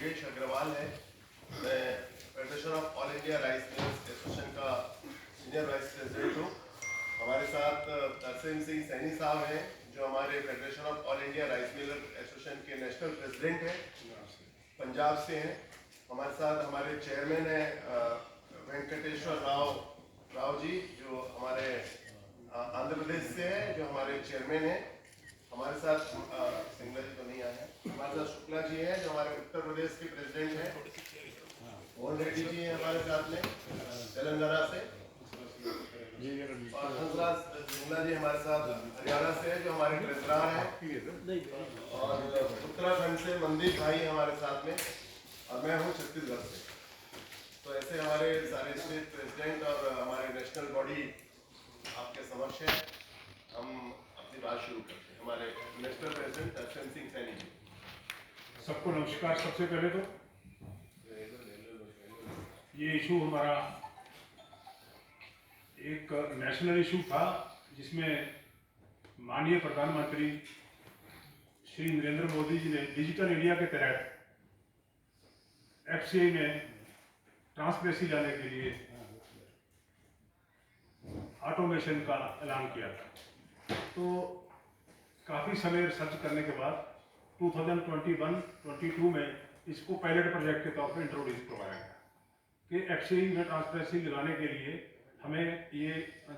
योगेश अग्रवाल है। मैं federation of all India rice millers association का सीनियर वाइस प्रेसिडेंट हूँ। हमारे साथ तरसेम सिंह सैनी साहब हैं जो हमारे federation of all India rice Miller association के नेशनल प्रेसिडेंट हैं, पंजाब से हैं। हमारे साथ हमारे चेयरमैन हैं वेंकटेश्वर राव जी जो हमारे आंध्र प्रदेश से हैं, जो हमारे चेयरमैन हैं। हमारे साथ सिंगला जी तो नहीं आए हैं, हमारे साथ शुक्ला जी हैं जो हमारे उत्तर प्रदेश के प्रेसिडेंट हैं। मोहन रेड्डी जी हैं हमारे साथ में तेलंगाना से, और हंसराज सिंगला जी हमारे साथ हरियाणा से हैं जो हमारे ट्रेजरर हैं, और उत्तराखंड से मंदीप भाई हमारे साथ में, और मैं हूँ छत्तीसगढ़ से। तो ऐसे हमारे सारे स्टेट प्रेसिडेंट और हमारे नेशनल बॉडी आपके समक्ष है। हम अपनी बात शुरू करते हैं। हमारे नेशनल प्रेसिडेंट तरसेम सिंह सैनी जी। सबको नमस्कार। सबसे पहले तो ये इशू हमारा एक नेशनल इशू था जिसमें माननीय प्रधानमंत्री श्री नरेंद्र मोदी जी ने डिजिटल इंडिया के तहत एफसीआई में ट्रांसपेरेंसी लाने के लिए ऑटोमेशन का ऐलान किया था। तो काफ़ी समय रिसर्च करने के बाद 2021-22 में इसको पायलट प्रोजेक्ट के तौर पर इंट्रोड्यूस करवाया गया कि एफसीआई में ट्रांसपेरेंसी लगाने के लिए हमें ये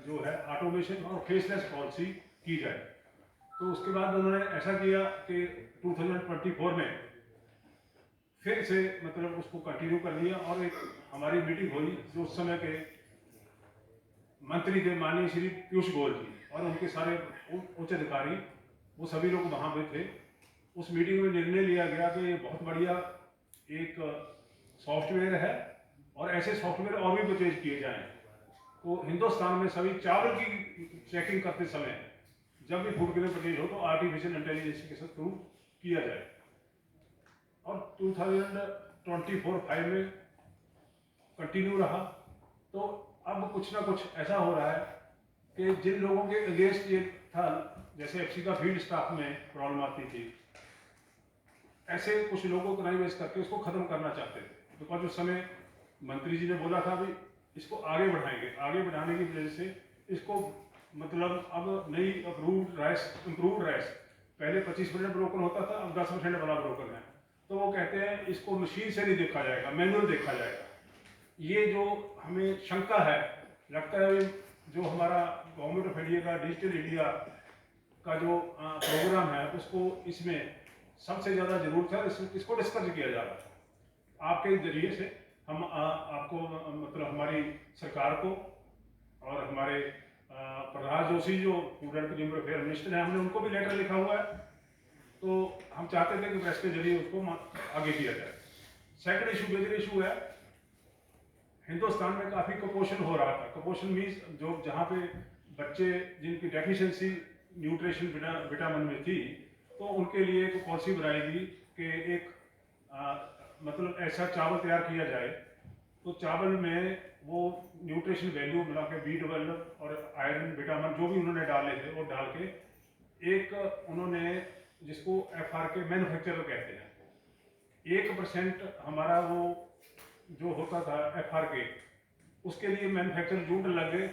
जो है ऑटोमेशन और फेसलेस पॉलिसी की जाए। तो उसके बाद उन्होंने ऐसा किया कि 2024 में फिर से मतलब उसको कंटिन्यू कर दिया, और एक हमारी मीटिंग हुई जो उस समय के मंत्री थे माननीय श्री पीयूष गोयल जी और उनके सारे उच्च अधिकारी, वो सभी लोग वहाँ पे थे। उस मीटिंग में निर्णय लिया गया कि ये बहुत बढ़िया एक सॉफ्टवेयर है और ऐसे सॉफ्टवेयर और भी परचेज किए जाएं। तो हिंदुस्तान में सभी चावल की चेकिंग करते समय जब भी फूड ग्रेन परचेज हो तो आर्टिफिशियल इंटेलिजेंस के थ्रू किया जाए। और 2024-5 में कंटिन्यू रहा। तो अब कुछ ना कुछ ऐसा हो रहा है कि जिन लोगों के अगेंस्ट ये था, जैसे एफसी का फील्ड स्टाफ में प्रॉब्लम आती थी, ऐसे कुछ लोगों को नाइवेस करके उसको खत्म करना चाहते थे। बिकॉज उस समय मंत्री जी ने बोला था भी इसको आगे बढ़ाएंगे, आगे बढ़ाने की वजह से इसको मतलब अब नई अप्रूव्ड राइस, इम्प्रूव्ड राइस, पहले 25% ब्रोकन होता था, अब 10% वाला ब्रोकन है। तो वो कहते हैं इसको मशीन से नहीं देखा जाएगा, मैनुअल देखा जाएगा। ये जो हमें शंका है, लगता है जो हमारा गवर्नमेंट ऑफ इंडिया का डिजिटल इंडिया का जो प्रोग्राम है उसको इसमें सबसे ज़्यादा जरूरत है, इसको डिस्कस किया जा रहा है। आपके जरिए से हम आपको मतलब हमारी सरकार को और हमारे प्रहलाद जोशी जो food and consumer affair minister हैं, हमने उनको भी लेटर लिखा हुआ है। तो हम चाहते थे कि प्रेस के जरिए उसको आगे किया जाए। सेकंड इशू, मेजर इशू है, हिंदुस्तान में काफ़ी कुपोषण हो रहा था। कुपोषण मीन्स जो जहाँ पे बच्चे जिनकी डेफिशिएंसी न्यूट्रिशन विटामिन में थी, तो उनके लिए एक पॉलिसी बनाई गई कि एक मतलब ऐसा चावल तैयार किया जाए तो चावल में वो न्यूट्रिशन वैल्यू मिला के B12 और आयरन विटामिन जो भी उन्होंने डाले थे वो डाल के एक उन्होंने जिसको FRK मैन्युफैक्चरर कहते हैं, 1% हमारा वो जो होता था FRK, उसके लिए मैन्युफैक्चरर जूट लग गए।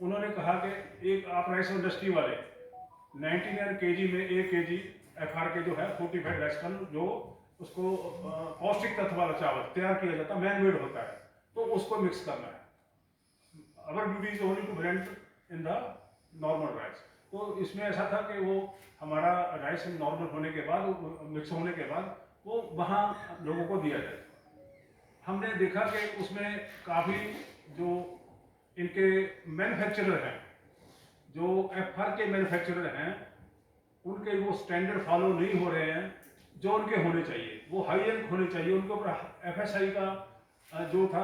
उन्होंने कहा कि एक आप राइस इंडस्ट्री वाले 99 kg में 1 kg FRK जो है 45 डेसिमल जो उसको पौष्टिक तत्व वाला चावल तैयार किया जाता है, मैन मेड होता है, तो उसको मिक्स करना है। Our duty is only to blend in the normal rice. तो इसमें ऐसा था कि वो हमारा राइस नॉर्मल होने के बाद, मिक्स होने के बाद वो वहाँ लोगों को दिया जाए। हमने देखा कि उसमें काफ़ी जो इनके मैन्युफैक्चरर हैं, जो FRK मैन्युफैक्चरर हैं, उनके वो स्टैंडर्ड फॉलो नहीं हो रहे हैं जो उनके होने चाहिए। वो हाई रैंक होने चाहिए। उनके ऊपर FSI का जो था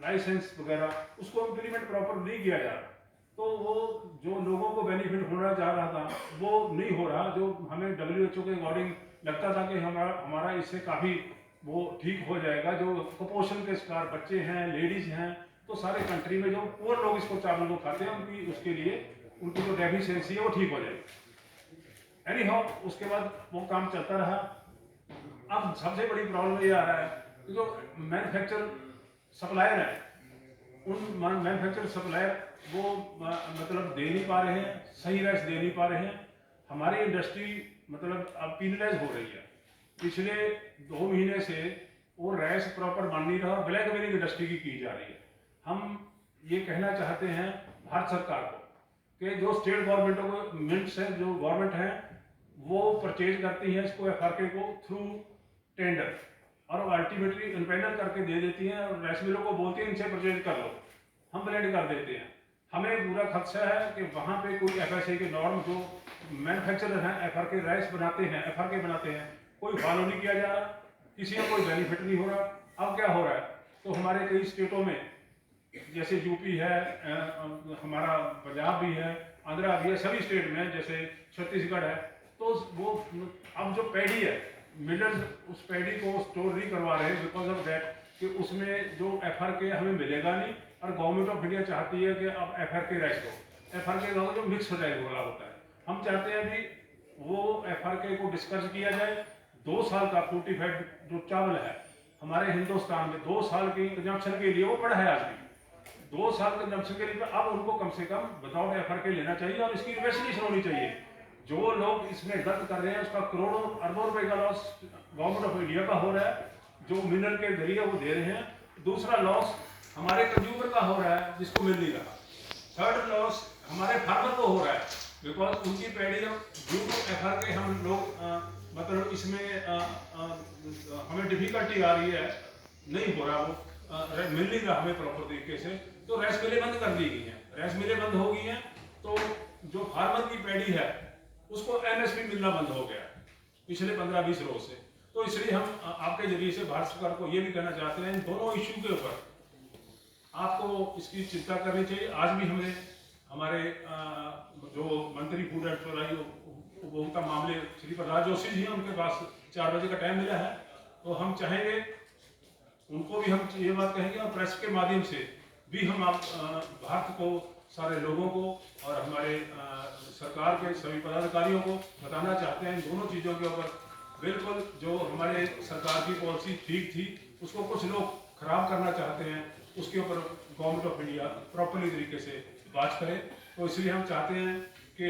लाइसेंस वगैरह उसको इम्प्लीमेंट प्रॉपर नहीं किया जा रहा। तो वो जो लोगों को बेनिफिट होना जा रहा था वो नहीं हो रहा। जो हमें WHO के अकॉर्डिंग लगता था कि हमारा इससे काफ़ी वो ठीक हो जाएगा। जो कुपोषण के शिकार बच्चे हैं, लेडीज़ हैं, तो सारे कंट्री में जो पुअर लोग इसको चावल को खाते हैं उनकी उसके लिए उनकी जो डेफिशिएंसी है वो ठीक हो जाएगी। एनी हाउ उसके बाद वो काम चलता रहा। अब सबसे बड़ी प्रॉब्लम ये आ रहा है कि जो मैन्युफैक्चर सप्लायर है, उन मैन्युफैक्चर सप्लायर वो मतलब दे नहीं पा रहे हैं, सही राइस दे नहीं पा रहे हैं। हमारी इंडस्ट्री मतलब अब पीनलाइज हो रही है। पिछले 2 महीने से वो राइस प्रॉपर बन नहीं रहा, ब्लैकमेलिंग इंडस्ट्री की जा रही है। हम ये कहना चाहते हैं भारत सरकार को कि जो स्टेट गवर्नमेंट है, जो गवर्नमेंट है वो परचेज करती है इसको एफआरके को थ्रू टेंडर, और अल्टीमेटली इनपैनल करके दे देती हैं और राइस मिलों को बोलती है इनसे परचेज कर लो, हम ब्लेंड कर देते हैं। हमें पूरा खदशा है कि वहाँ पे कोई एफएसए के नॉर्म जो मैन्युफैक्चरर हैं एफआरके राइस बनाते हैं, एफआरके बनाते हैं, कोई फॉलो नहीं किया जा रहा, किसी को कोई बेनिफिट नहीं हो रहा। अब क्या हो रहा है, तो हमारे कई स्टेटों में जैसे यूपी है, हमारा पंजाब भी है, आंध्रा भी है, सभी स्टेट में जैसे छत्तीसगढ़ है, तो वो अब जो पैडी है मिलर्स उस पैडी को स्टोर नहीं करवा रहे बिकॉज ऑफ दैट कि उसमें जो एफआरके हमें मिलेगा नहीं, और गवर्नमेंट ऑफ इंडिया चाहती है कि अब एफआरके राइस को, एफआरके जो मिक्स राइस वाला होता है, हम चाहते हैं भी वो एफआरके को डिस्कस किया जाए। 2 साल का फोर्टिफाइड जो चावल है हमारे हिंदुस्तान में 2 साल की कंजम्पशन के लिए वो पड़ा है, आज भी 2 साल कंजम्पशन के लिए, अब उनको कम से कम विदाउट एफआरके लेना चाहिए और इसकी इन्वेस्टिगेशन होनी चाहिए। जो लोग इसमें गलत कर रहे हैं उसका करोड़ों अरबों रुपए का लॉस गवर्नमेंट ऑफ इंडिया का हो रहा है, जो मिनरल के जरिए वो दे रहे हैं। दूसरा लॉस हमारे कंज्यूमर का हो रहा है जिसको मिल नहीं रहा। थर्ड लॉस हमारे फार्मर को हो रहा है बिकॉज उनकी पैडी ड्यू टू एफआरके हम लोग मतलब इसमें हमें डिफिकल्टी आ रही है, नहीं हो रहा, वो मिल नहीं रहा हमें प्रॉपर तरीके से, तो राइस मिलें बंद कर दी गई हैं। राइस मिलें बंद हो गई हैं तो जो फार्मर की पैडी है उसको एमएसपी मिलना बंद हो गया पिछले 15-20 रोज से। तो इसलिए हम आपके जरिए से भारत सरकार को ये भी कहना चाहते हैं इन दोनों इश्यू के ऊपर आपको इसकी चिंता करनी चाहिए। आज भी हमने हमारे जो मंत्री फूड एंड सप्लाई उपभोक्ता मामले श्री प्रहलाद जोशी जी हैं, उनके पास 4 बजे का टाइम मिला है, तो हम चाहेंगे उनको भी हम ये बात कहेंगे और प्रेस के माध्यम से भी हम आप भारत को, सारे लोगों को और हमारे सरकार के सभी पदाधिकारियों को बताना चाहते हैं इन दोनों चीज़ों के ऊपर। बिल्कुल जो हमारे सरकार की पॉलिसी ठीक थी उसको कुछ लोग खराब करना चाहते हैं, उसके ऊपर गवर्नमेंट ऑफ इंडिया प्रॉपरली तरीके से बात करे। तो इसलिए हम चाहते हैं कि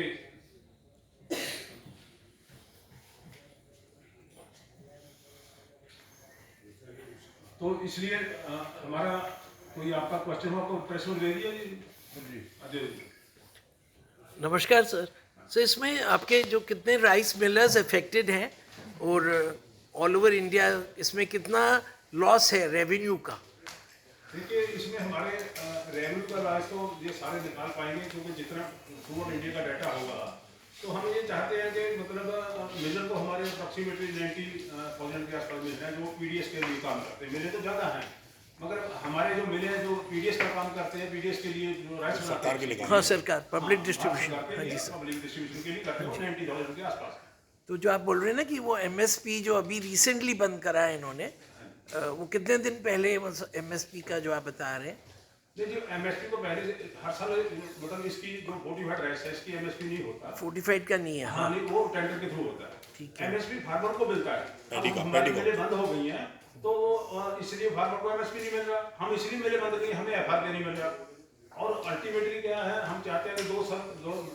हमारा कोई आपका क्वेश्चन हो तो प्रश्न दे दिया जी। नमस्कार सर। सर इसमें आपके जो कितने राइस मिलर्स अफेक्टेड हैं और ऑल ओवर इंडिया इसमें कितना लॉस है रेवेन्यू का? देखिए इसमें हमारे रेवेन्यू का लॉस तो ये सारे निकाल पाएंगे क्योंकि जितना थ्रू इंडिया का डाटा होगा, तो हम ये चाहते हैं कि मतलब मिलर तो हमारे अप्रॉक्सीमेटली 90,000 के आसपास मिल रहे हैं जो पीडीएस के लिए काम करते हैं। मिले तो ज़्यादा हैं मगर हमारे जो मिले हैं जो पीडीएस का काम करते हैं, पीडीएस के लिए जो राइस सरकार के लिए, हाँ सरकार पब्लिक डिस्ट्रीब्यूशन, हाँ जी सर, पब्लिक डिस्ट्रीब्यूशन के लिए करते हैं 90,000 के आसपास। तो जो आप बोल रहे हैं ना कि वो एमएसपी जो अभी रिसेंटली बंद करा है इन्होंने, वो कितने दिन पहले एमएसपी का जो आप बता रहे हैं? देखिए एमएसपी को पहले से हर साल मतलब इसकी जो फोर्टिफाइड राइस है इसकी एमएसपी नहीं होता, फोर्टिफाइड का नहीं है, हाँ नहीं, वो टेंडर के थ्रू होता है। ठीक है, एमएसपी फार्मर को मिलता है। अब हमारी मिलें बंद हो गई हैं तो इसलिए फार्मर को एमएसपी नहीं मिल रहा, हम इसलिए मिलें बंद गई, हमें एफआरके नहीं मिल रहा। और अल्टीमेटली क्या है, हम चाहते हैं कि 2 साल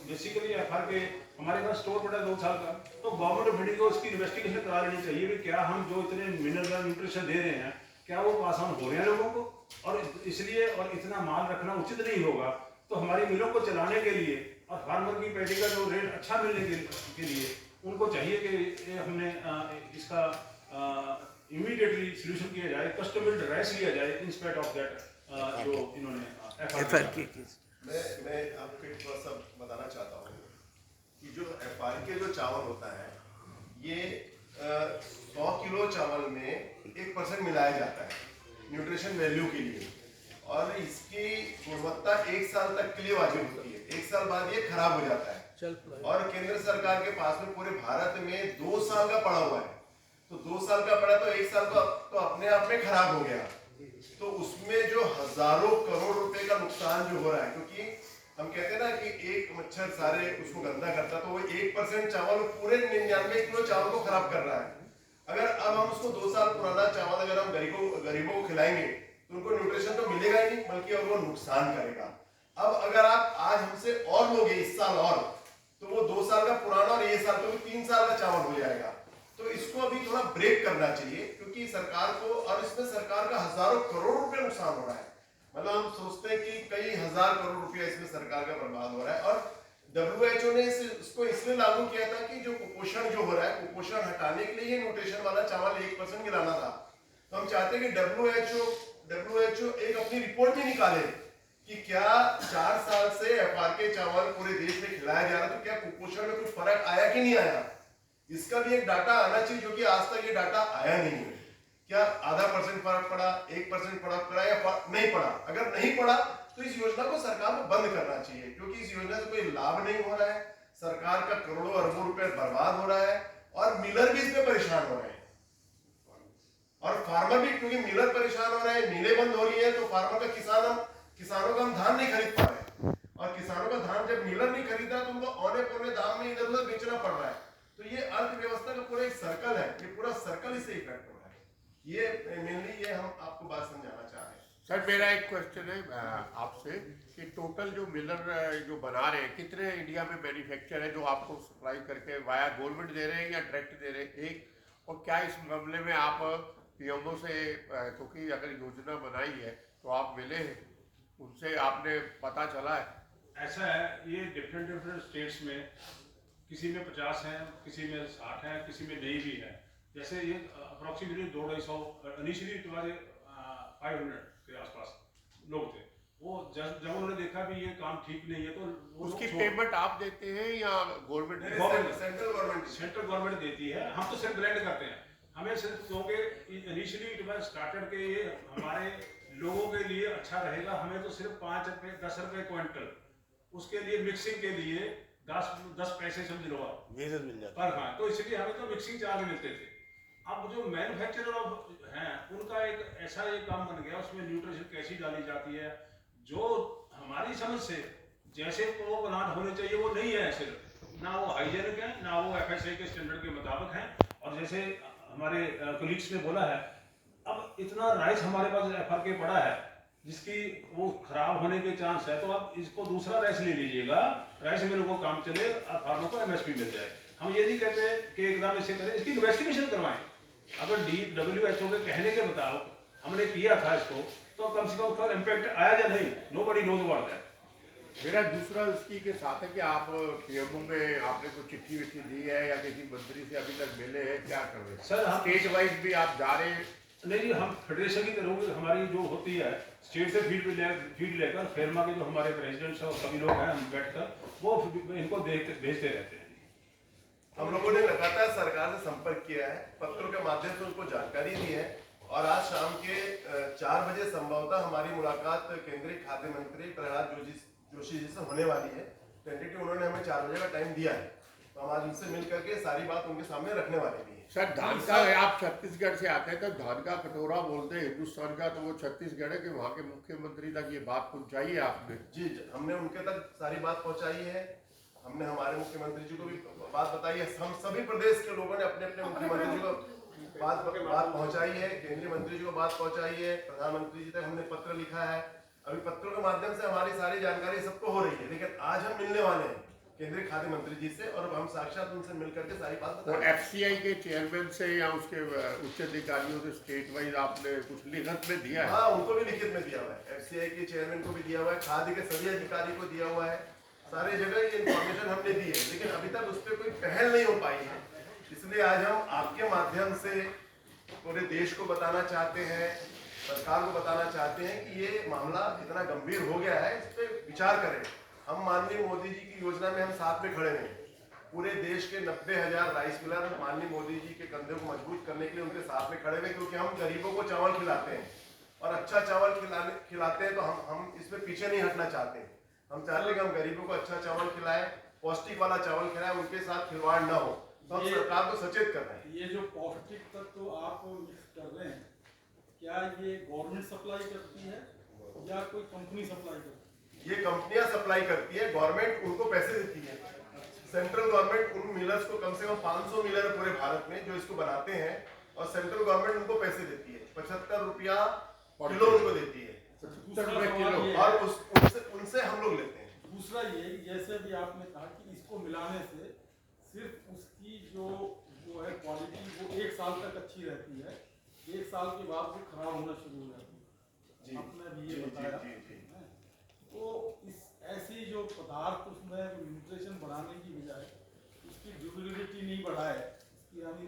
बेसिकली एफआरके हमारे पास स्टोर पड़ा 2 साल का, तो गवर्नमेंट ऑफ इंडिया को इसकी इन्वेस्टिगेशन करा लेनी चाहिए कि क्या हम जो इतने मिनरल न्यूट्रिशन दे रहे हैं क्या वो पास ऑन हो रहे हैं लोगों को, और इसलिए और इतना माल रखना उचित नहीं होगा। तो हमारी मिलों को चलाने के लिए और फार्मर की पैडी का जो रेट अच्छा मिलने के लिए उनको चाहिए कि हमने इसका इमीडिएटली सोल्यूशन किया जाए, कस्टमाइज्ड राइस लिया जाए इंस्पेक्ट ऑफ दैट जो इन्होंने एफआरके। मैं आपको एक थोड़ा सा बताना चाहता हूँ कि जो एफआरके जो चावल होता है ये 100 किलो चावल में 1% मिलाया जाता है न्यूट्रिशन वैल्यू के लिए, और इसकी गुणवत्ता 1 साल तक के लिए वाजिब होती है। 1 साल बाद ये खराब हो जाता है और केंद्र सरकार के पास में पूरे भारत में 2 साल का पड़ा हुआ है। तो 2 साल का पड़ा तो 1 साल का तो अपने आप में खराब हो गया। तो उसमें जो हजारों करोड़ रुपए का नुकसान जो हो रहा है, क्योंकि हम कहते हैं ना कि एक मच्छर सारे उसको गंदा करता, तो वो 1% चावल पूरे 99 किलो चावल को खराब कर रहा है। अगर अब हम उसको 2 साल पुराना चावल अगर हम गरीबों को खिलाएंगे तो उनको न्यूट्रिशन तो मिलेगा ही नहीं, बल्कि और वो नुकसान करेगा। अब अगर आप आज हमसे और लोगे इस साल और, तो वो 2 साल का पुराना और ये साल तो 3 साल का चावल हो जाएगा। तो इसको अभी थोड़ा ब्रेक करना चाहिए, क्योंकि सरकार को, और इसमें सरकार का हजारों करोड़ रुपए नुकसान हो रहा है। मतलब हम सोचते हैं कि कई हजार करोड़ रुपया इसमें सरकार का बर्बाद हो रहा है। और WHO ने इसको इसलिए लागू किया था कि जो कुपोषण जो हो रहा है, कुपोषण हटाने के लिए ये न्यूट्रिशन वाला चावल 1% गिराना था। तो हम चाहते हैं कि WHO एक अपनी रिपोर्ट भी निकाले कि क्या 4 साल से FRK चावल पूरे देश में खिलाया जा रहा है, तो क्या कुपोषण में कुछ फर्क आया कि नहीं आया, इसका भी एक डाटा आना चाहिए, जो कि आज तक ये डाटा आया नहीं है। क्या आधा % फर्क पड़ा, 1% फर्क पड़ा या नहीं पड़ा? अगर नहीं पड़ा तो इस योजना को सरकार को बंद करना चाहिए, क्योंकि इस योजना से कोई लाभ नहीं हो रहा है, सरकार का करोड़ों अरबों रुपए बर्बाद हो रहा है, और मिलर भी इसमें परेशान हो रहे हैं, और फार्मर भी, क्योंकि मिलर परेशान हो रहे हैं, मिलें बंद हो रही है, तो फार्मर का किसानों का हम धान नहीं खरीद पा रहे, और किसानों का धान जब मिलर नहीं खरीद रहा तो उनको औने पौने दाम में इधर उधर बेचना पड़ रहा है। तो ये अर्थव्यवस्था का पूरा एक सर्कल है, ये पूरा सर्कल इससे इफेक्ट हो रहा है। ये मेनली ये हम आपको बात समझाना चाह रहे हैं। सर मेरा एक क्वेश्चन है आपसे कि टोटल जो मिलर जो बना रहे हैं, कितने इंडिया में मैन्युफैक्चर है जो आपको सप्लाई करके वाया गवर्नमेंट दे रहे हैं या डायरेक्ट दे रहे हैं, एक? और क्या इस मामले में आप पीएमओ से, क्योंकि अगर योजना बनाई है तो आप मिले हैं उनसे, आपने पता चला है? ऐसा है, ये डिफरेंट स्टेट्स में किसी में 50 है, किसी में 60 है, किसी में नहीं भी है। जैसे ये अप्रोक्सीमेटली 250 इनिशियली 500 के आसपास लोग थे। वो जब उन्होंने देखा भी ये काम ठीक नहीं है तो उसकी पेमेंट आप देते हैं या गवर्नमेंट? सेंट्रल गवर्नमेंट देती है, हम तो सिर्फ ब्लेंड करते हैं। हमें सिर्फ क्योंकि इनिशियली इट वाज स्टार्टेड के ये हमारे लोगों के लिए अच्छा रहेगा, हमें तो सिर्फ 5 रुपए 10 रुपए क्विंटल, उसके लिए मिक्सिंग के लिए 10 पैसे समझ लो आप मिल जाता पर हाँ, तो इसलिए हमें तो मिक्सिंग चार्ज मिलते थे। अब जो मैन्युफैक्चरर हैं उनका एक ऐसा ये काम बन गया, उसमें न्यूट्रिशन कैसी डाली जाती है जो हमारी समझ से जैसे वो प्लांट होने चाहिए वो नहीं है, सिर्फ ना वो हाइजेनिक है, ना वो FSI के स्टैंडर्ड के मुताबिक है। और जैसे हमारे कलीग्स ने बोला है, अब इतना राइस हमारे पास FRK पड़ा है जिसकी वो खराब होने के चांस है, तो आप इसको दूसरा राइस ले लीजिएगा, राइस मिलों को काम चले, फार्मर को MSP मिल जाए। हम ये नहीं कहते कि एकदम इसे करें, इसकी इन्वेस्टिगेशन करवाएं। अगर WHO के कहने के मुताबिक हमने किया था इसको, तो कम से कम उसका इम्पैक्ट आया या नहीं, नोबडी नोज अबाउट दैट। मेरा दूसरा इसकी के साथ है कि आप पीएमओ में आपने कोई चिट्ठी विट्ठी दी है या किसी मंत्री से अभी तक मिले हैं, क्या कर रहे हैं सर? हम स्टेट वाइज भी आप जा रहे हैं? नहीं, हम फेडरेशन की तरफ हमारी जो होती है स्टेट से फीड लेकर फेरमा के जो हमारे प्रेसिडेंट्स और सभी लोग हैं, हम बैठकर वो इनको भेजते रहते हैं। हम लोगों ने लगातार सरकार से संपर्क किया है, पत्रों के माध्यम से उनको जानकारी दी है, और आज शाम के 4 बजे संभवतः हमारी मुलाकात केंद्रीय खाद्य मंत्री प्रहलाद जोशी जी से होने वाली है। टेंटेटिव उन्होंने हमें 4 बजे का टाइम दिया है, तो हम आज उनसे मिल करके सारी बात उनके सामने रखने वाले भी हैं। सर धान का, आप छत्तीसगढ़ से आते हैं तो धान का कटोरा बोलते हैं हिंदुस्तान का, तो वो छत्तीसगढ़ है कि वहाँ के मुख्यमंत्री तक ये बात पहुँचाई है आपने? जी, हमने उनके तक सारी बात पहुँचाई है, हमने हमारे मुख्यमंत्री जी को भी बात बताई है, हम सभी प्रदेश के लोगों ने अपने अपने मुख्यमंत्री जी को बात पहुंचाई है, केंद्रीय मंत्री जी को बात पहुंचाई है, प्रधानमंत्री जी तक हमने पत्र लिखा है। अभी पत्रों के माध्यम से हमारी सारी जानकारी सबको हो रही है, लेकिन आज हम मिलने वाले हैं केंद्रीय खाद्य मंत्री जी से, और हम साक्षात उनसे मिलकर के सारी बात बताएंगे। FCI के चेयरमैन से या उसके उच्च अधिकारियों से स्टेट वाइज आपने कुछ लिखित में दिया है? हाँ, उनको भी लिखित में दिया हुआ है, FCI के चेयरमैन को भी दिया हुआ है, खाद्य के सभी अधिकारी को दिया हुआ है, सारी जगह ये इन्फॉर्मेशन हमने दी है, लेकिन अभी तक उस पर कोई पहल नहीं हो पाई है। इसलिए आज हम आपके माध्यम से पूरे देश को बताना चाहते हैं, सरकार को बताना चाहते हैं कि ये मामला इतना गंभीर हो गया है, इस पर विचार करें। हम माननीय मोदी जी की योजना में हम साथ में खड़े हैं, पूरे देश के 90,000 राइस मिलर माननीय मोदी जी के कंधे को मजबूत करने के लिए उनके साथ में खड़े हुए, क्योंकि हम गरीबों को चावल खिलाते हैं और अच्छा चावल खिलाते हैं, तो हम इसमें पीछे नहीं हटना चाहते। हम चाहते हैं कि हम गरीबों को अच्छा चावल खिलाएं, पौष्टिक वाला चावल खिलाएं, उनके साथ खिलवाड़ न हो, तो हम सरकार को सचेत कर रहे हैं। ये जो पौष्टिक तत्व आप मिक्स कर रहे हैं, क्या ये गवर्नमेंट सप्लाई करती है या कोई कंपनी सप्लाई करती है? ये कंपनियां सप्लाई करती है, गवर्नमेंट उनको पैसे देती है। सेंट्रल गवर्नमेंट उन मिलर्स को कम से कम 500 मिलर पूरे भारत में जो इसको बनाते हैं, और सेंट्रल गवर्नमेंट उनको पैसे देती है, 75 रुपया किलो उनको देती है, दूसरा सवाल ये और है, उनसे हम लोग लेते हैं। दूसरा ये कि जैसे भी आपने कहा कि इसको मिलाने से सिर्फ उसकी जो है क्वालिटी वो 1 साल तक अच्छी रहती है, 1 साल के बाद वो खराब होना शुरू हो जाती है, आपने भी ये बताया। तो इस ऐसी जो पदार्थ उसमें न्यूट्रिशन बढ़ाने की बजाय उसकी ड्यूरेबिलिटी नहीं बढ़ाए, इसकी यानी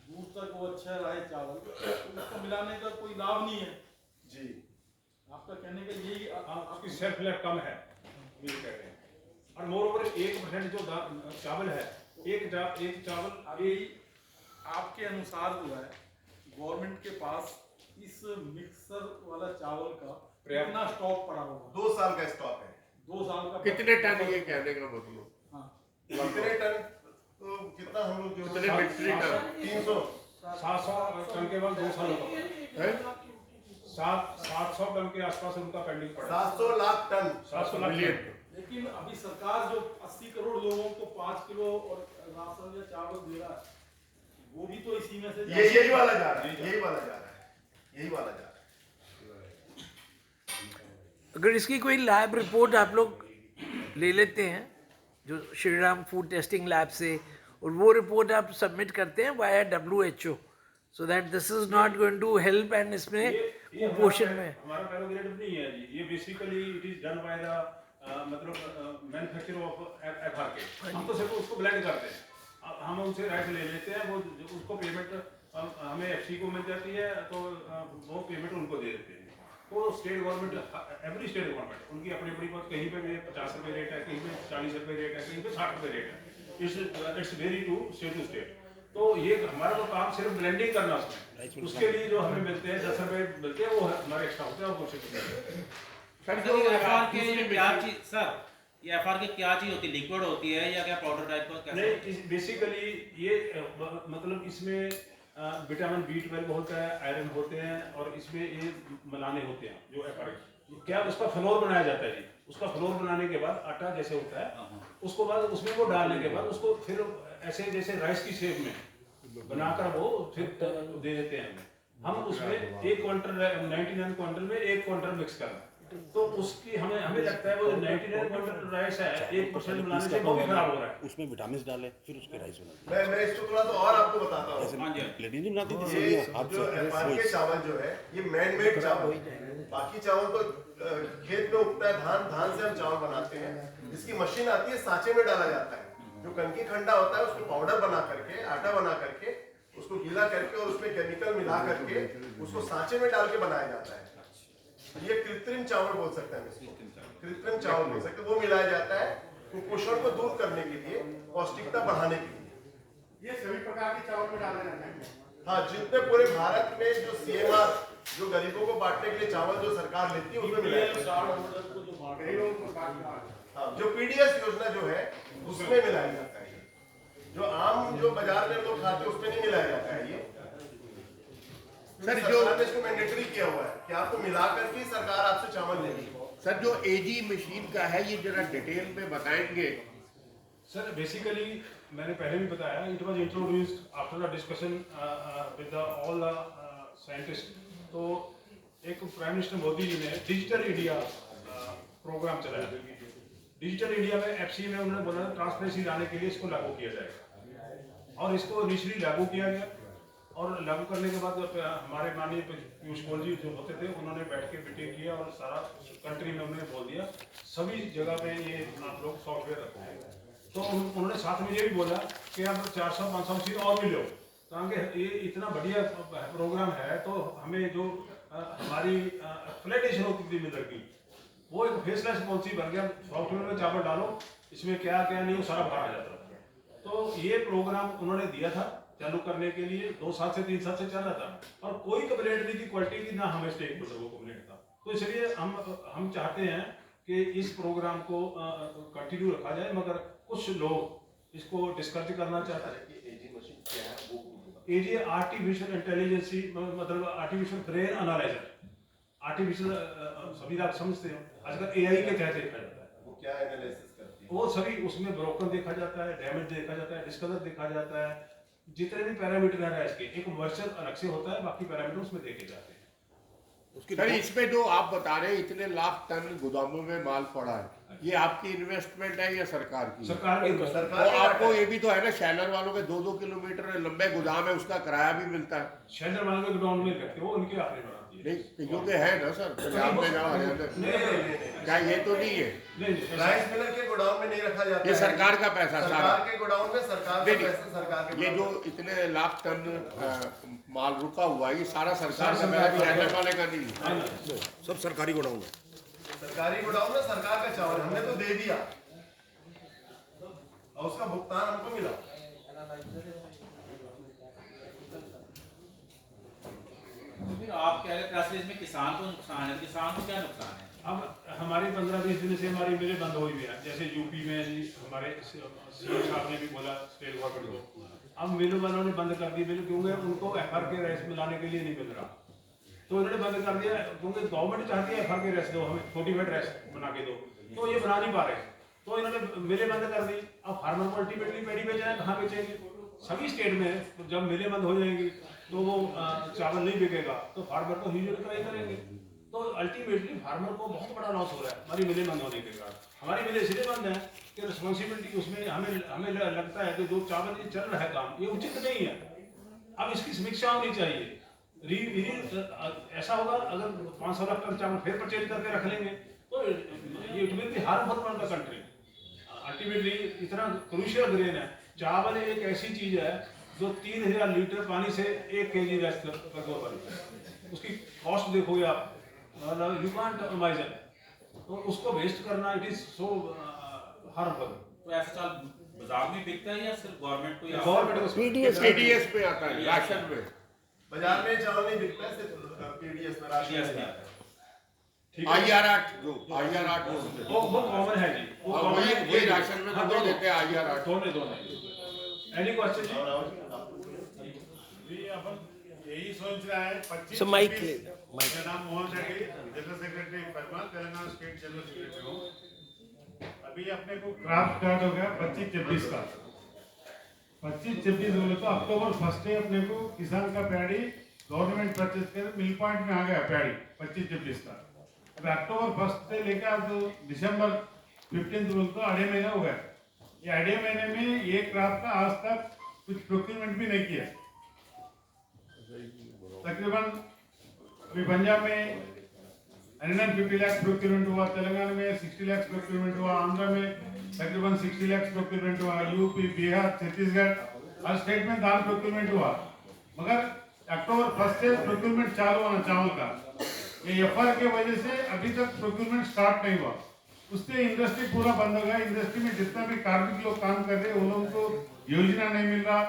दूर तक वो अच्छा रहे चावल, तो उसको मिलाने का कोई लाभ नहीं है जी। आपका कहने का यही। आपकी सेल्फ लाइफ कम है, ये कह रहे हैं। और मोर ओवर 1% जो चावल है, एक चावल अभी आपके अनुसार जो है गवर्नमेंट के पास इस मिक्सर वाला चावल का कितना स्टॉक पड़ा होगा? 2 साल का स्टॉक है। 2 साल का कितने टन ये कहने का मतलब? हाँ, कितने टन, तो कितना हम लोग जो कितने मीट्रिक टन? 300 700 टन के बाद 2 सालों का 700 टन के आसपास उनका पेंडिंग पड़ा। 700 लाख टन 700 लाख मिलियन। लेकिन अभी सरकार जो 80 करोड़ लोगों को 5 किलो और राशन या चावल दे रहा है, वो भी तो इसी में से यही वाला जा रहा है, यही वाला जा रहा है। अगर इसकी कोई लैब रिपोर्ट आप लोग ले लेते हैं जो Shri Ram food testing lab से, और वो रिपोर्ट आप सबमिट करते हैं via WHO, so that this is not going to help and इसमें कुपोषण में हमारा प्रेरोगेटिव नहीं है जी, ये basically it is done by the मतलब मैन्युफैक्चरर ऑफ FRK। हम तो सिर्फ उसको ब्लेंड करते हैं, हम उनसे राइट ले लेते हैं, वो उसको पेमेंट हमें FC को मिल जाती है, तो वो पेमेंट उनको दे देते हैं। तो state government, every state government उनकी अपनी अपनी बात, कहीं पे भी 50 रुपये रेट है, कहीं पे 40 रुपये रेट है, कहीं पे 60 रुपये रेट है। It's very to state. तो ये हमारा तो काम सिर्फ ब्लेंडिंग करना उसमें, उसके लिए जो हमें मिलते हैं 10 रुपये मिलते हैं, वो हमारे एक्स्ट्रा होते हैं और कुछ नहीं। सर सर ये FRK क्या चीज, सर ये FRK क्या चीज होती है? लिक्विड होती है या क्या पाउडर टाइप का? नहीं, बेसिकली ये मतलब इसमें विटामिन B12 होता है, आयरन होते हैं, और इसमें ये मलाने होते हैं जो FRK, क्या उसका फ्लोर बनाया जाता है जी। उसका फ्लोर बनाने के बाद आटा जैसे होता है, उसको बाद उसमें वो डालने के बाद उसको फिर ऐसे जैसे राइस की शेप में बनाकर वो फिर दे देते हैं हम उसमें 1 क्विंटल 99 क्विंटल में 1 क्विंटल मिक्स करना, तो उसकी हमें लगता है वो 99 क्विंटल राइस है, 1% मिलाने से वो भी खराब हो रहा है। उसमें विटामिन डाले फिर उसके राइस बनाते मैं इसको थोड़ा तो और आपको बताता हूँ। हैं। प्लेटिन बनाती थी ये हाथ जो से FRK चावल जो है, ये मैन मेड चावल है। बाकी चावल तो खेत में उगता है, धान से हम चावल बनाते हैं। इसकी मशीन आती है, सांचे में डाला जाता है, जो कनकी खंडा होता है उसको पाउडर बना करके, आटा बना करके, उसको गीला करके और उसमें केमिकल मिला करके उसको सांचे में डाल के बनाया जाता है। ये कृत्रिम चावल बोल सकते हैं इसको, कृत्रिम चावल बोल सकते हैं। वो मिलाया जाता है कुपोषण को दूर करने के लिए, पौष्टिकता बढ़ाने के लिए। ये सभी प्रकार के चावल में डाले जाते हैं। हाँ, जितने पूरे भारत में जो CMR जो गरीबों को बांटने के लिए चावल जो सरकार लेती है उसमें मिलाया जाता है। हाँ, जो PDS योजना जो है उसमें मिलाया जाता है। जो आम जो बाजार में लोग खाते हैं उसमें नहीं मिलाया जाता है। ये सर सरकार ने इसको मैंडेटरी किया हुआ है कि आपको मिला करके सरकार आपसे चावल लेगी। सर जो AG मशीन का है, ये जरा डिटेल में बताएंगे? सर बेसिकली मैंने पहले भी बताया, it was introduced after the discussion with all the scientist. तो एक प्राइम मिनिस्टर मोदी जी ने डिजिटल इंडिया प्रोग्राम चलाया। डिजिटल इंडिया में FC में उन्होंने बोला ट्रांसपेरेंसी लाने के लिए इसको लागू किया जाएगा, और इसको इनिशियली लागू किया गया। और लागू करने के बाद हमारे माननीय पीयूष गोयल जी जो होते थे, उन्होंने बैठ के मीटिंग किया और सारा कंट्री में उन्होंने बोल दिया सभी जगह पे ये आप लोग सॉफ्टवेयर रखें। तो उन्होंने साथ में ये भी बोला कि आप 400-500 मशीन और भी लो, ताकि ये इतना बढ़िया प्रोग्राम है। तो हमें जो हमारी फ्लैटेशन होती थी मिलर की, वो एक फेसलेस पॉलिसी बन गया, सॉफ्टवेयर में चावल डालो, इसमें क्या क्या नहीं वो सारा बाहर आ जाता था। तो ये प्रोग्राम उन्होंने दिया था चालू करने के लिए, 2 साल से 3 साल से चल रहा था, और कोई कंप्लेंट नहीं थी क्वालिटी की, ना हमें स्टेक होल्डर को कंप्लेंट था। तो इसलिए हम चाहते हैं कि इस प्रोग्राम को कंटिन्यू रखा जाए, मगर कुछ लोग इसको डिस्करेज करना चाहते हैं। AG आर्टिफिशियल इंटेलिजेंस, मतलब आर्टिफिशियल ब्रेन एनालाइजर, आर्टिफिशियल सभी आप समझते हो आजकल AI के तहत देखा जाता है। वो क्या एनालिसिस करती वो सभी उसमें ब्रोकन देखा जाता है, डैमेज देखा जाता है, डिस्कलर देखा जाता है, जितने भी पैरामीटर है इसके, एक वर्चर अलग से होता है, बाकी पैरामीटर उसमें देखे जाते हैं। सर इसमें जो आप बता रहे हैं इतने लाख टन गोदामों में माल पड़ा है, ये आपकी इन्वेस्टमेंट है या सरकार की? सरकार की सरकार तो आपको ये भी तो है ना, शैलर वालों के 2-2 किलोमीटर लंबे गोदाम है, उसका किराया भी मिलता है। शेल्टर वालों के गोडाउन में करते हैं, वो उनके अपने बनाती है। नहीं कईयों के है ना सर, पंजाब में जाओ हरियाणा में। नहीं, क्या ये तो नहीं है? नहीं, राइस मिलर के गोडाउन में नहीं रखा जाता ये है। सरकार का पैसा सारा। सरकार के गोडाउन में सरकार का नहीं, पैसा सरकार के ये जो गोडाउन में। इतने लाख टन माल रुका हुआ है, ये सारा सरकार का पैसा, शैलर वाले का नहीं है। सब सरकारी गोडाउन है। सरकारी गोडाउन में सरकार का चावल हमने तो दे दिया और उसका भुगतान हमको मिला। फिर आप कह रहे हैं प्रेस रिलीज में किसान को नुकसान है, किसान को क्या नुकसान है? अब हमारी 15-20 दिन से हमारी मिलें बंद हुई हुई है। जैसे यूपी में जी हमारे सीएम साहब ने भी बोला स्टेट गवर्नमेंट को, अब मिलों वालों ने बंद कर दी मिल, क्योंकि उनको एफआर के राइस मिलाने के लिए नहीं मिल रहा, तो इन्होंने बंद कर दिया, क्योंकि गवर्नमेंट चाहती है एफआर के राइस दो, हमें फोर्टिफाइड राइस बना के दो, तो ये बना नहीं पा रहे, तो इन्होंने मिलें बंद कर दी। अब फार्मर को अल्टीमेटली पैडी बेचना, कहाँ बेचेंगे? सभी स्टेट में जब मिलें बंद हो जाएंगी तो वो चावल नहीं बिकेगा, तो फार्मर को ह्यूज क्राई करेंगे, तो अल्टीमेटली फार्मर को बहुत बड़ा लॉस हो रहा है हमारी मिलें बंद होने के कारण। हमारी मिलें इसलिए बंद है कि रिस्पॉन्सिबिलिटी उसमें हमें लगता है कि जो चावल ये चल रहा है काम, ये उचित नहीं है, अब इसकी समीक्षा होनी चाहिए। ऐसा होगा अगर 500 लाख टन चावल फिर परचेज करके रख लेंगे तो ये it will be harmful for the country. Ultimately इतना क्रूशियल ग्रेन है, चावल एक ऐसी चीज है जो 3000 लीटर पानी से 1 kg राइस कर दो बनता है, उसकी कॉस्ट देखोगे आप, मतलब यू कांट इमेजिन, तो उसको वेस्ट करना इट इज सो हार्मफुल। तो ऐसा चावल बाजार में बिकता है या सिर्फ गवर्नमेंट को? गवर्नमेंट को पीडीएस पे आता है, राशन में। बाजार में चावल नहीं बिकता है, सिर्फ पीडीएस में राशन में आता है। ठीक है, IR8 जो IR8 वो कॉमन है जी, वो common है, वही राशन में तो नहीं देते IR8। दोनों एनी क्वेश्चन जी? जी अपन यही सोच रहा है 25 So, Mike, मेरा नाम मोहन रेड्डी, जनरल सेक्रेटरी फरमान, तेलंगाना स्टेट जनरल सेक्रेटरी हूँ। अभी अपने को क्राफ्ट स्टार्ट हो गया 25-26 का। 25-26 बोले तो अक्टूबर 1 से अपने को किसान का पैडी गवर्नमेंट परचेज कर मिल पॉइंट में आ गया पैडी 25-26 का। अब अक्टूबर 1 से लेकर तो दिसंबर 15 बोले तो आधे महीना हो गया। ये आधे महीने में ये क्राफ्ट का आज तक कुछ प्रोक्यूरमेंट भी नहीं किया। तकरीबन अभी पंजाब में 150 लाख प्रोक्यूरमेंट हुआ, तेलंगाना में 60 लाख प्रोक्यूरमेंट हुआ, आंध्र में तकरीबन 60 लाख प्रोक्यूरमेंट हुआ, यूपी, बिहार, छत्तीसगढ़ हर स्टेट में दाल प्रोक्यूरमेंट हुआ। मगर अक्टूबर 1 से प्रोक्यूरमेंट चालू होना चावल का, ये एफआर के वजह से अभी तक प्रोक्यूरमेंट स्टार्ट नहीं हुआ। उससे इंडस्ट्री पूरा बंद हो गया। इंडस्ट्री में जितना भी कार्मिक लोग काम कर रहे हैं उन लोगों को योजना नहीं मिल रहा,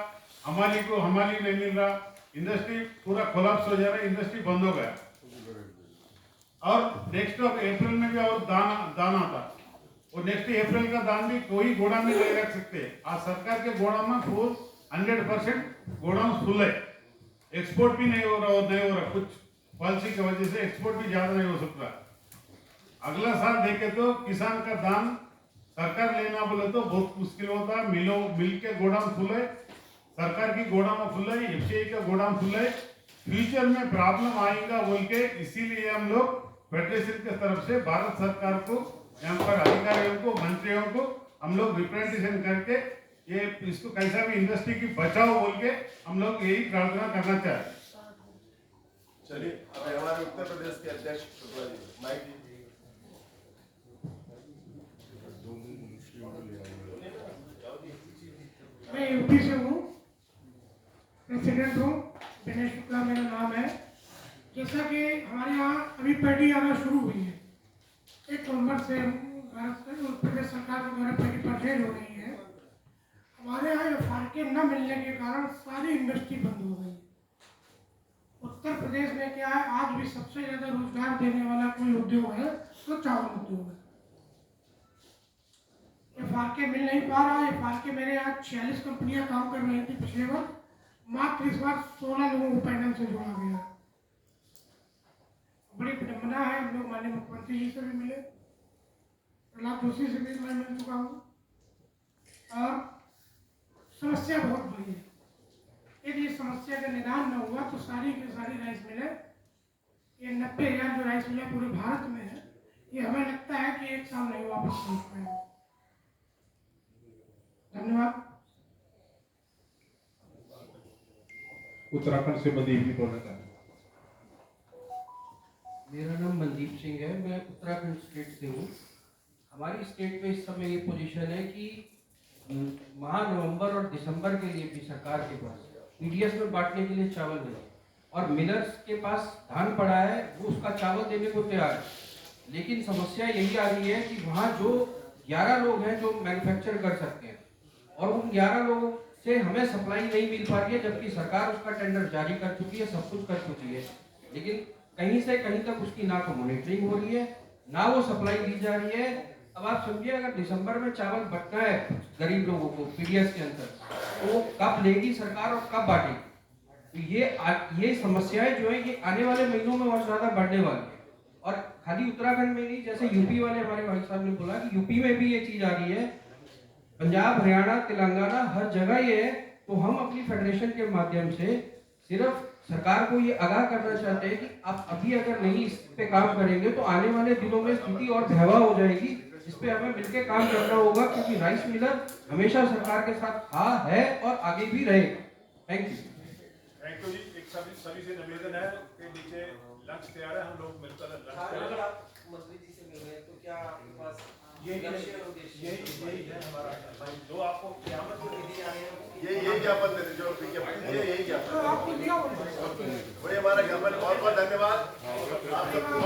हमाली को हमाली नहीं मिल रहा, इंडस्ट्री पूरा कोलैप्स हो जा रहा है, इंडस्ट्री बंद हो गया। और नेक्स्ट ऑफ अप्रैल में भी और दाना था, और नेक्स्ट अप्रैल का दान भी कोई गोदाम में नहीं रख सकते। आज सरकार के गोदाम में फुल 100% गोदाम फुल है, एक्सपोर्ट भी नहीं हो रहा, कुछ पॉलिसी की वजह से एक्सपोर्ट भी ज्यादा नहीं हो सकता। अगला साल देखे तो किसान का दान सरकार लेना बोले तो बहुत मुश्किल होता है। मिल के गोदाम फुल है, सरकार की गोदाम फुल है, एफसीआई का गोदाम फुल है, फ्यूचर में प्रॉब्लम आएगा बोल के इसीलिए हम लोग फेडरेशन की तरफ से भारत सरकार को, यहाँ पर अधिकारियों को, मंत्रियों को हम लोग रिप्रेजेंटेशन करके ये इसको कैसा भी इंडस्ट्री की बचाओ बोल के हम लोग यही प्रार्थना करना चाहते हैं। चलिए अब हमारे उत्तर प्रदेश के अध्यक्ष शुक्ला जी, माइक जी। मैं यूपी से हूँ, प्रेसिडेंट हूँ, दिनेश शुक्ला मेरा नाम है। जैसा कि हमारे यहाँ अभी पैडी आना शुरू हुई है, 1 नवंबर से भारत प्रदेश सरकार के द्वारा पैडी परचेज हो रही है। हमारे यहाँ एफआरके न मिलने के कारण सारी इंडस्ट्री बंद हो गई। उत्तर प्रदेश में क्या है, आज भी सबसे ज़्यादा रोजगार देने वाला कोई उद्योग है तो चावल उद्योग है। एफआरके मिल नहीं पा रहा। एफआरके मेरे यहाँ 46 कंपनियां काम कर रही थी पिछले वर्ष, मात्र इस बार 16 लोगों को पैनल से जोड़ा गया। बड़ी विडंबना है। हम लोग माननीय मुख्यमंत्री जी से भी मिले, प्रहलाद जोशी से भी मैं मिल चुका हूँ। और समस्या बहुत बड़ी है। यदि इस समस्या का निदान न हुआ तो सारी की सारी राइस मिलें, ये 90,000 जो राइस मिलें पूरे भारत में है, ये हमें लगता है कि एक साल नहीं वापस पहुँच पाएंगे। धन्यवाद। उत्तराखंड से मनदीप जी बोल रहे हैं। मेरा नाम मनदीप सिंह है, मैं उत्तराखंड स्टेट से हूँ। हमारी स्टेट में इस समय ये पोजीशन है कि माह नवंबर और दिसंबर के लिए भी सरकार के पास पीडीएस में बांटने के लिए चावल नहीं, और मिलर्स के पास धान पड़ा है, वो उसका चावल देने को तैयार है। लेकिन समस्या यही आ रही है कि वहाँ जो 11 लोग हैं जो मैन्युफैक्चर कर सकते हैं, और उन 11 लोगों से हमें सप्लाई नहीं मिल पा रही है, जबकि सरकार उसका टेंडर जारी कर चुकी है, सब कुछ कर चुकी है, लेकिन कहीं से कहीं तक उसकी ना तो मॉनिटरिंग हो रही है, ना वो सप्लाई दी जा रही है। अब आप समझिए, अगर दिसंबर में चावल बंटना है गरीब लोगों को पीडीएस के अंदर, तो कब लेगी सरकार और कब बांटेगी? तो ये समस्याएं जो है ये आने वाले महीनों में और ज्यादा बढ़ने वाली है। और खाली उत्तराखंड में नहीं, जैसे यूपी वाले हमारे भाई साहब ने बोला कि यूपी में भी ये चीज आ रही है, पंजाब, हरियाणा, तेलंगाना, हर जगह ये है। तो हम अपनी फेडरेशन के माध्यम से सिर्फ सरकार को ये आगाह करना चाहते हैं कि आप अभी अगर नहीं इस पे काम करेंगे तो आने वाले दिनों में स्थिति और भयावह हो जाएगी। इस पे हमें मिलकर काम करना होगा, क्योंकि राइस मिलर हमेशा सरकार के साथ था, है और आगे भी रहेगा। थैंक यू जी। एक सभी से निवेदन है कि नीचे लंच तैयार है, हम लोग मिलकर लंच करेंगे। मंत्री जी से मिल रहे हैं, तो क्या आपके पास यही है हमारा भाई, जो आपको क़यामत को विधि आ रही है, यही ज्ञापन देते जो विज्ञापन यही ज्ञापन आपको दिया वही हमारा ज्ञापन। बहुत बहुत धन्यवाद आप सबको।